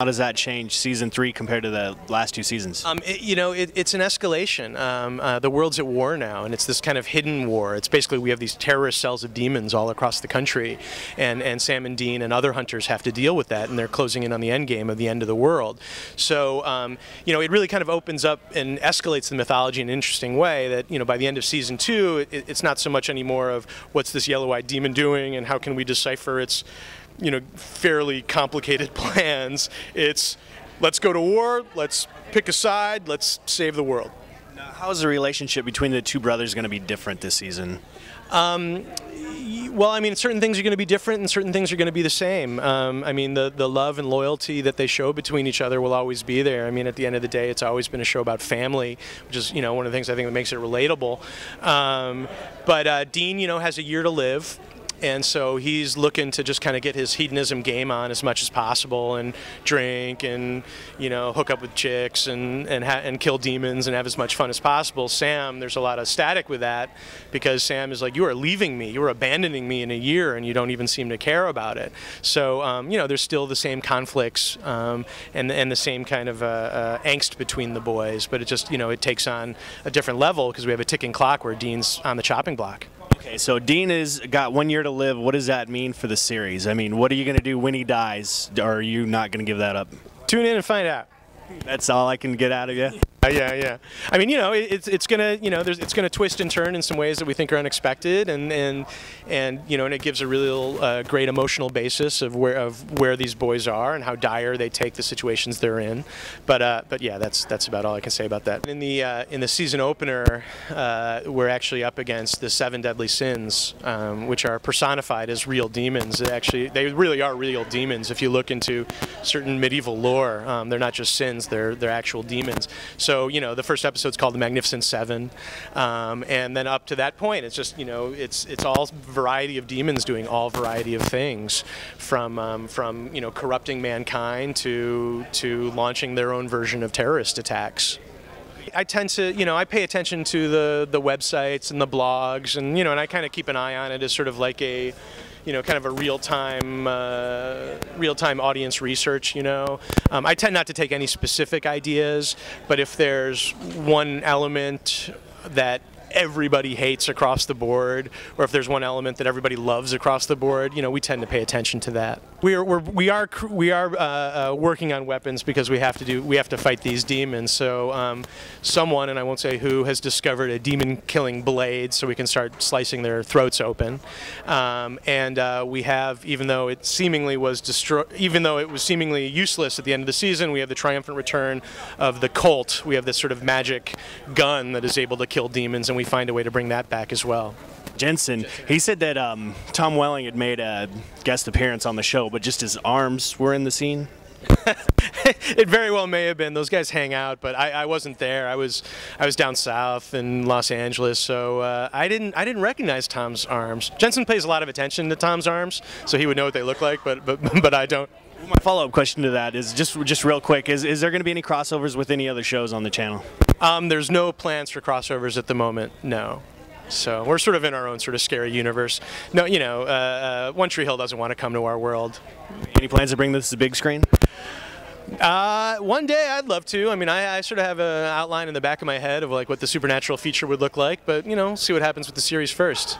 How does that change season 3 compared to the last 2 seasons? It's an escalation. The world's at war now, and it's this kind of hidden war. It's basically we have these terrorist cells of demons all across the country, and Sam and Dean and other hunters have to deal with that, and they're closing in on the end game of the end of the world. So, it really kind of opens up and escalates the mythology in an interesting way that, by the end of season 2, it's not so much anymore of what's this yellow-eyed demon doing and how can we decipher its fairly complicated plans. It's let's go to war, let's pick a side, let's save the world. Now, how is the relationship between the two brothers going to be different this season? Well, certain things are going to be different and certain things are going to be the same. The love and loyalty that they show between each other will always be there. At the end of the day, it's always been a show about family, which is, one of the things I think that makes it relatable. But Dean, has a year to live. And so he's looking to just kind of get his hedonism game on as much as possible and drink and, hook up with chicks and kill demons and have as much fun as possible. Sam, there's a lot of static with that because Sam is like, you are leaving me, you are abandoning me in a year and you don't even seem to care about it. So, there's still the same conflicts and the same kind of angst between the boys, but it just, it takes on a different level because we have a ticking clock where Dean's on the chopping block. Okay, so Dean has got 1 year to live. What does that mean for the series? What are you going to do when he dies? Or are you not going to give that up? Tune in and find out. That's all I can get out of you? Yeah. It's gonna, it's gonna twist and turn in some ways that we think are unexpected, and it gives a real great emotional basis of where these boys are and how dire they take the situations they're in. But yeah, that's about all I can say about that. In the season opener, we're actually up against the 7 deadly sins, which are personified as real demons. They really are real demons. If you look into certain medieval lore, they're not just sins; they're actual demons. So, the first episode's called The Magnificent Seven, and then up to that point, it's just, it's all variety of demons doing all variety of things, from corrupting mankind to launching their own version of terrorist attacks. I tend to, I pay attention to the websites and the blogs, and and I kind of keep an eye on it as sort of like a kind of a real-time audience research, I tend not to take any specific ideas, but if there's one element that everybody hates across the board, or if there's one element that everybody loves across the board, we tend to pay attention to that. We are working on weapons because we have to fight these demons. So someone, and I won't say who, has discovered a demon-killing blade, so we can start slicing their throats open. We have, even though it seemingly was seemingly useless at the end of the season, we have the triumphant return of the Colt. We have this sort of magic gun that is able to kill demons, and we find a way to bring that back as well. Jensen, he said that Tom Welling had made a guest appearance on the show, but just his arms were in the scene. It very well may have been. Those guys hang out, but I wasn't there. I was down south in Los Angeles, so I didn't recognize Tom's arms. Jensen pays a lot of attention to Tom's arms, so he would know what they look like, but I don't. My follow-up question to that is just real quick: is there going to be any crossovers with any other shows on the channel? There's no plans for crossovers at the moment. No. So we're sort of in our own sort of scary universe. No, One Tree Hill doesn't want to come to our world. Any plans to bring this to the big screen? One day I'd love to. I sort of have an outline in the back of my head of like what the supernatural feature would look like, but see what happens with the series first.